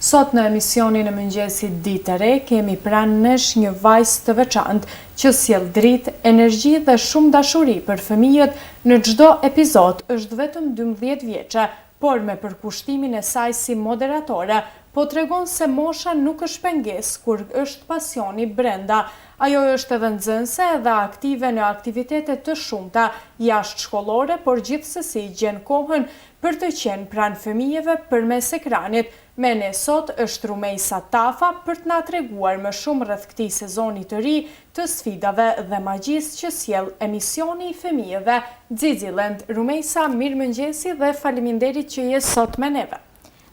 Sot në emisionin e mëngjesit Ditë e Re kemi pranë nesh një vajzë të veçantë që sjell dritë, energji dhe shumë dashuri për fëmijët. Në çdo epizod është vetëm 12 vjeçe, por me përkushtimin e saj si moderatore, po tregon se mosha nuk është pengesë kur është pasioni brenda. Ajo është edhe nxënëse dhe aktive në aktivitete të shumta jashtëshkollore, por gjithsesi gjen kohën për të qenë pranë fëmijëve përmes ekranit. Me ne sot është Rumejsa Tafa për të na treguar më shumë rreth këtij sezoni të ri të sfidave dhe magjisë që sjell emisioni i fëmijëve Xixiland. Rumejsa, mirëmëngjesi dhe faleminderit që je sot me neve.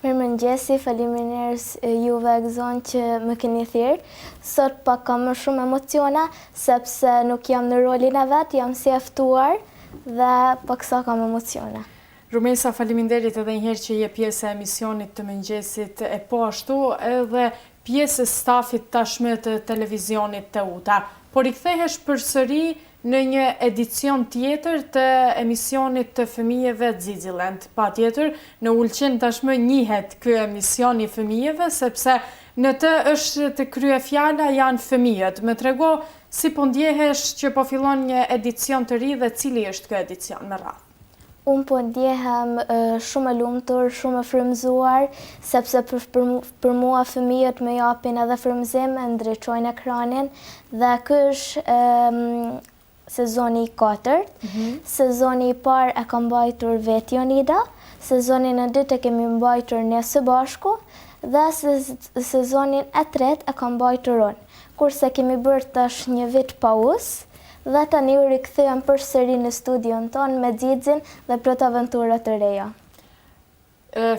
Mirëmëngjesi, faleminderit juve Gëzon që më keni thirrë. Sot pak kam më shumë emociona sepse nuk jam në rolin e vet, jam si e ftuar dhe paksa kam emociona. Rumejsa, faleminderit edhe një herë që je pjesë e emisionit të mëngjesit e po ashtu edhe pjesë e stafit tashmë të televizionit të UTA. Por i kthehesh përsëri në një edicion tjetër të emisionit të fëmijëve Xixiland. Patjetër, në Ulqin tashmë njihet ky emision i fëmijëve sepse në të është të kryefjala janë fëmijët. Më trego si po ndjehesh që po fillon një edicion të ri dhe cili është ky edicion me radhë? Unë po ndjehem shumë e lumtur, shumë e frymëzuar, sepse për mua fëmijët më japin edhe frymëzim, ndriçojnë ekranin dhe ky është sezoni i 4. Sezoni i parë e kam mbajtur vetë Jonida, sezonin e dytë e kemi mbajtur ne së bashku dhe sezonin e tretë e kam mbajtur unë. Kurse kemi bërë tash një vit pauzë, dhe tani u rikthehem përsëri në studion tonë me Xixin dhe plot aventura të reja.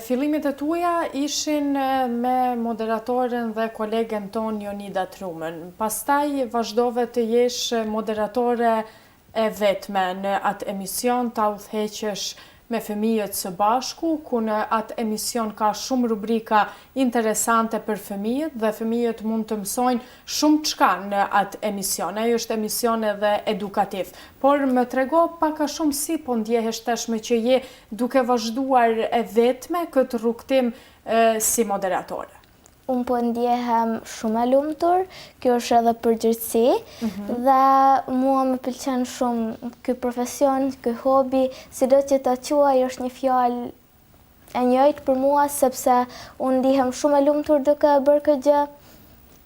Fillimet e tuaja ishin me moderatoren dhe kolegen ton Jonida Trumën. Pastaj vazhdove të jesh moderatore e vetme në atë emision, ta udhëheqësh me fëmijët së bashku, ku në atë emision ka shumë rubrika interesante për fëmijët dhe fëmijët mund të mësojnë shumë çka në atë emision. Ai është emision edhe edukativ. Por më trego pak a shumë si po ndjehesh tashmë që je duke vazhduar e vetme këtë rrugtim si moderatore. Unë po ndjehem shumë e lumtur, kjo është edhe përgjegjësi dhe mua më pëlqen shumë ky profesion, ky hobi, sido që ta quaj është një fjalë e njëjtë për mua sepse unë ndihem shumë e lumtur duke bërë këtë gjë.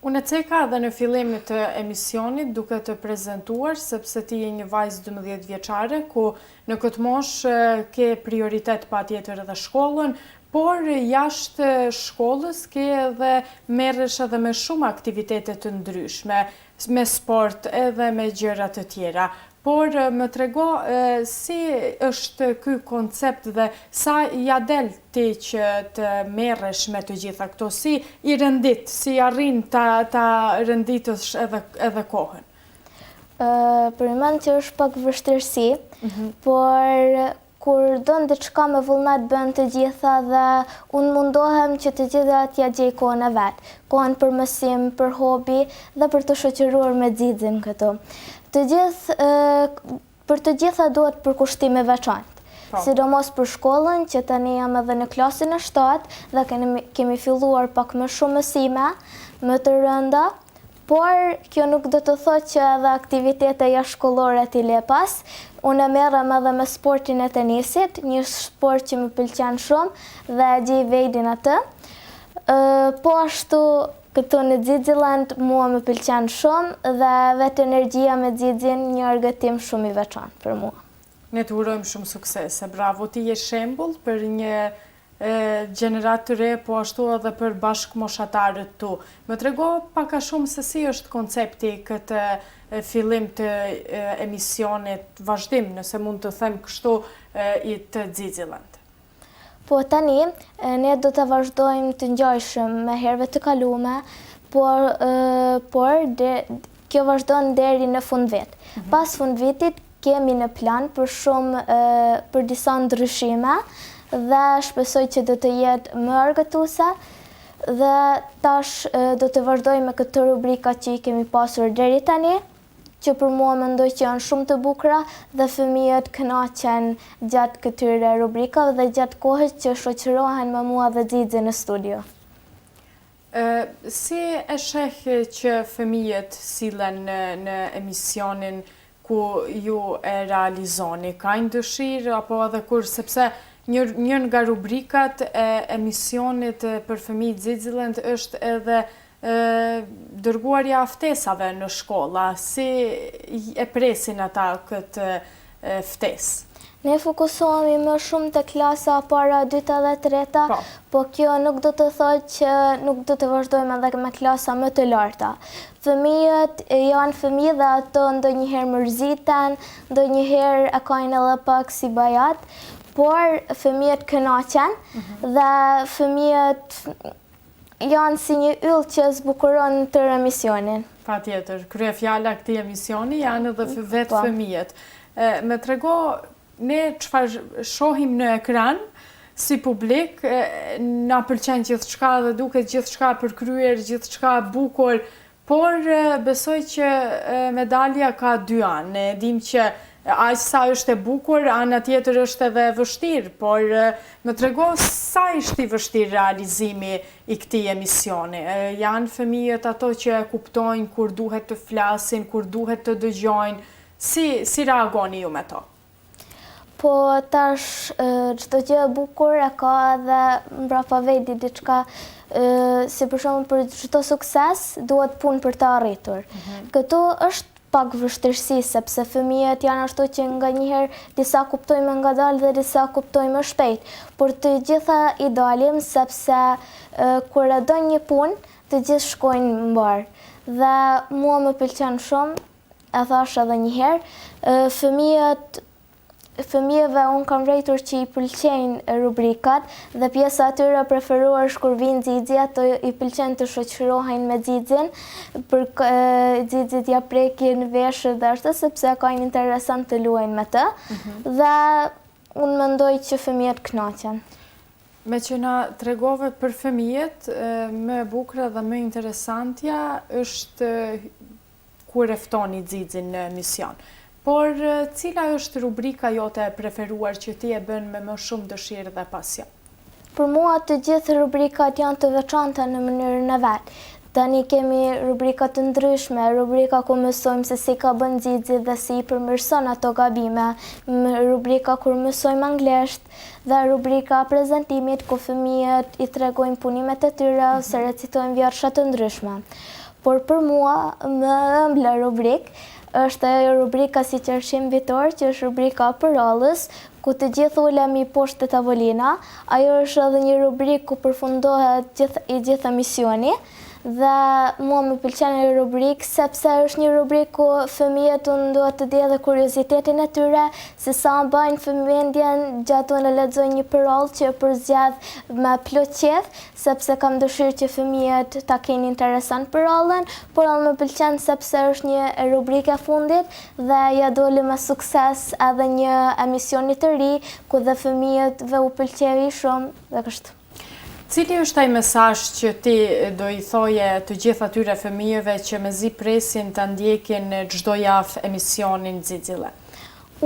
Unë e ceka edhe në fillim të emisionit duke të prezentuar, sepse ti je një vajzë 12 vjeçare, ku në këtë moshë ke prioritet patjetër edhe shkollën, por jashtë shkollës ke edhe merresh edhe me shumë aktivitete të ndryshme, me sport edhe me gjëra të tjera. Por më trego si është ky koncept dhe sa ja del ti që të merresh me të gjitha këto, si i rëndit, si arrin ta rënditësh edhe kohën? Për një mend që është pak vështirësi, por kur don diçka me vullnet bën të gjitha dhe unë mundohem që të gjitha t'ja gjej kohën e vet. Kohën për mësim, për hobi dhe për të shoqëruar me Xixin këtu. Për të gjitha duhet përkushtim i veçantë. Sidomos për shkollën, që tani jam edhe në klasin e 7 dhe kemi filluar pak më shumë mësime, më të rënda, por kjo nuk do të thotë që edhe aktivitete jashtëshkollore t'i le pas. Unë merrem edhe me sportin e tenisit, një sport që më pëlqen shumë dhe gjej veten atë. Po ashtu këtu në Xixiland mua më pëlqen shumë dhe vetë energjia me Xixin një argëtim shumë i veçantë për mua. Ne të urojmë shumë suksese. Bravo, ti je shembull për një gjenerat të re, po ashtu edhe për bashkëmoshatarët tu. Më trego pak a shumë se si është koncepti këtë fillim të emisionit, vazhdim, nëse mund të them kështu, i të Xixiland. Po tani, ne do të vazhdojmë të ngjajshëm me herëve të kaluara, por kjo vazhdon deri në fund vit. Pas fund vitit kemi në plan për disa ndryshime dhe shpresoj që do të jetë më argëtuese dhe tash do të vazhdojmë me këtë rubrika që i kemi pasur deri tani, që për mua mendoj që janë shumë të bukura dhe fëmijët kënaqen gjatë këtyre rubrikave dhe gjatë kohës që shoqërohen me mua dhe Xixin në studio. Si e sheh që fëmijët sillen në emisionin ku ju e realizoni? Ka një dëshirë apo edhe kur, sepse një nga rubrikat e emisionit për fëmijët Zixilend është edhe dërguarja ftesave në shkolla. Si e presin ata këtë ftesë? Ne fokusohemi më shumë të klasa para 2-ta dhe 3-ta, po kjo nuk do të thotë që nuk do të vazhdojmë edhe me klasa më të larta. Fëmijët janë fëmijë dhe ato ndonjëherë mërziten, ndonjëherë e kanë edhe pak si bajat, por fëmijët kënaqen dhe fëmijët janë si një yll që zbukuron tërë emisionin. Patjetër, kryefjala këtij emisioni janë edhe vetë fëmijët. Me trego ne çfarë shohim në ekran si publik, na pëlqen gjithçka dhe duket gjithçka përkryer, gjithçka bukur, por besoj që medalja ka dy anë. Ne dim që aq sa është e bukur, ana tjetër është edhe e vështirë, por më trego sa ishte i vështirë realizimi i këtij emisioni. Janë fëmijët ato që e kuptojnë kur duhet të flasin, kur duhet të dëgjojnë. Si reagoni ju me to? Po tash çdo gjë e bukur e ka edhe mbrapa vetit diçka, si për shembull për çdo sukses duhet punë për të arritur. Këtu është pak vështirësi sepse fëmijët janë ashtu që nganjëherë disa kuptojnë më ngadalë dhe disa kuptojnë më shpejt, por të gjitha i dalim sepse kur e do një punë, të gjithë shkojnë mbar. Dhe mua më pëlqen shumë, e thash edhe një herë, fëmijëve unë kam rejtur që i pëlqejnë rubrikat dhe pjesa atyre preferuar është kur vinë Xixi, ato i pëlqen të shoqërohen me Xixin, për Xixit ja prekin veshët dhe ashtu sepse ka një interesant të luajnë me të dhe unë mendoj që fëmijët kënaqen. Me që na tregove për fëmijët, më e bukur dhe më interesantja është kur e ftoni Xixin në emision. Por cila është rubrika jote e preferuar që ti e bën me më shumë dëshirë dhe pasion? Për mua të gjithë rubrikat janë të veçanta në mënyrën e vet. Tani kemi rubrika të ndryshme, rubrika ku mësojmë se si ka bën Xixi dhe si i përmirëson ato gabime, rubrika kur mësojmë anglisht dhe rubrika prezantimit ku fëmijët i tregojnë punimet e tyre ose recitojnë vjersha të ndryshme. Por për mua më ëmbla rubrikë është rubrika si qershim vitor, që është rubrika për rallës, ku të gjithë ulemi poshtë të tavolina. Ajo është edhe një rubrikë ku përfundohet i gjithë emisioni dhe mua më pëlqen ajo rubrikë sepse është një rubrikë ku fëmijët duhet të dinë edhe kuriozitetin e tyre, se sa mbajnë vëmendjen gjatë unë lexojnë një përrallë që përzgjedh me plot qejf, sepse kam dëshirë që fëmijët ta kenë interesant përrallën, por më pëlqen sepse është një rubrikë e fundit dhe ja doli me sukses edhe një emisioni të ri ku dhe fëmijët u pëlqej shumë dhe kështu. Cili është ai mesazh që ti do i thoje të gjithë atyre fëmijëve që mezi presin të ndjekin çdo javë emisionin Xixilend?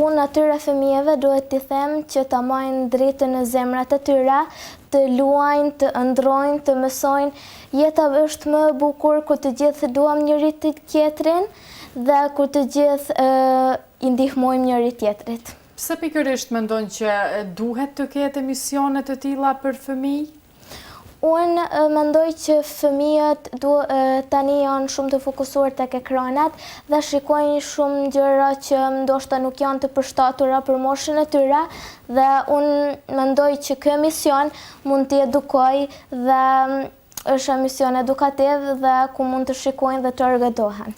Unë atyre fëmijëve duhet t'i them që ta marrin drejtën në zemrat e tyre, të luajnë, të ëndrojnë, të mësojnë. Jeta është më e bukur kur të gjithë duam njëri tjetrin dhe kur të gjithë i ndihmojmë njëri tjetrit. Pse pikërisht mendon që duhet të ketë emisione të tilla për fëmijë? Unë mendoj që fëmijët tani janë shumë të fokusuar tek ekranat dhe shikojnë shumë gjëra që ndoshta nuk janë të përshtatura për moshën e tyre dhe unë mendoj që ky emision mund t'i edukojë dhe është emision edukativ dhe ku mund të shikojnë dhe të argëtohen.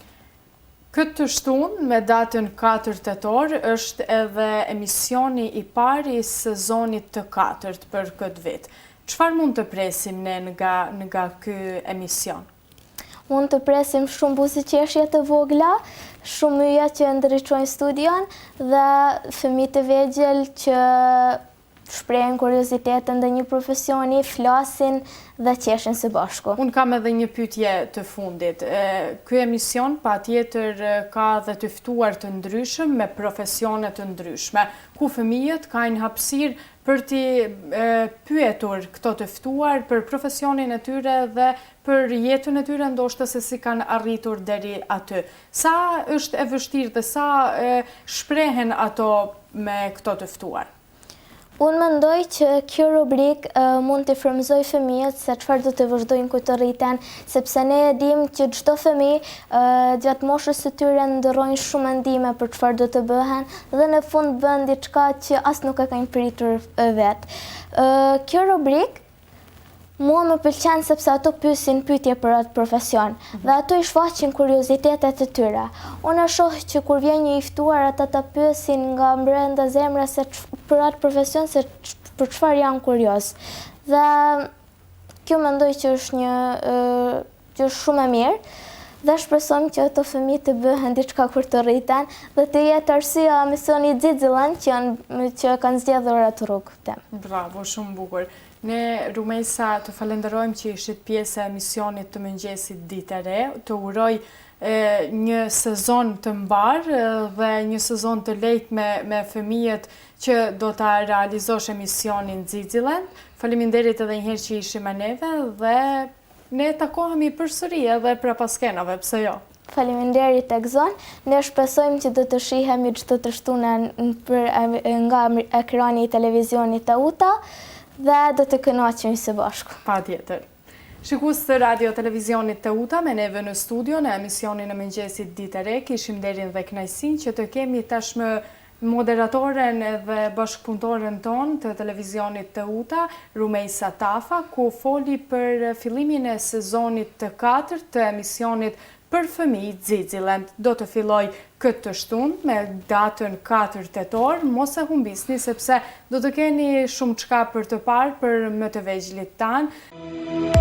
Këtë shtunë, me datën 4 tetor, është edhe emisioni i parë i sezonit të 4 për këtë vit. Çfarë mund të presim ne nga ky emision? Mund të presim shumë buzëqeshje të vogla, shumë yje që ndriçojnë studion dhe fëmijë të vegjël që shprehen kuriozitetin dhe një profesioni, flasin dhe qeshin së bashku. Unë kam edhe një pyetje të fundit. Ky emision patjetër ka dhe të ftuar të ndryshëm me profesione të ndryshme, ku fëmijët kanë hapësirë për t'i pyetur këto të ftuar për profesionin e tyre dhe për jetën e tyre, ndoshta se si kanë arritur deri aty. Sa është e vështirë dhe sa shprehen ato me këto të ftuar? Unë mendoj që kjo rubrik mund të frymëzoj fëmijët se çfarë do të vazhdojnë kur të rriten, sepse ne e dim që çdo fëmijë gjatë moshës së tyre ndërrojnë shumë ndime për çfarë do të bëhen dhe në fund bën diçka që as nuk e kanë pritur vetë. Kjo rubrik mua më pëlqen sepse ato pyesin pyetje për atë profesion dhe ato i shfaqin kuriozitetet e tyre. Unë shoh që kur vjen një i ftuar ata ta pyesin nga brenda zemrës se për atë profesion se për çfarë janë kurioz. Dhe kjo mendoj që është që është shumë e mirë dhe shpresojmë që ato fëmijë të bëhen diçka kur të rriten dhe të jetë arsyeja e misionit Xixiland që kanë zgjedhur atë rrugë. Bravo, shumë bukur. Ne, Rumejsa, të falenderojmë që ishit pjesë e emisionit të mëngjesit Ditë e Re, të uroj një sezon të mbar dhe një sezon të lehtë me fëmijët që do ta realizosh emisionin Xixiland. Faleminderit edhe një herë që ishim me neve dhe ne takohemi përsëri edhe prapaskenave, pse jo? Faleminderit Egzon. Ne shpresojmë që do të shihemi çdo të shtunën nga ekrani i televizionit Tauta dhe do të kënaqemi së bashku. Patjetër. Shikues të Radio Televizionit Tauta, me neve në studio në emisionin e mëngjesit Ditë e Re, kishim nderin dhe kënaqësinë që të kemi tashmë moderatoren dhe bashkëpunëtoren ton të televizionit Tauta, Rumejsa Tafa, ku foli për fillimin e sezonit të 4 të emisionit për fëmijë Xixiland. Do të filloj këtë shtunë me datën 4 tetor, mos e humbisni sepse do të keni shumë çka për të parë për më të vegjëlit tanë.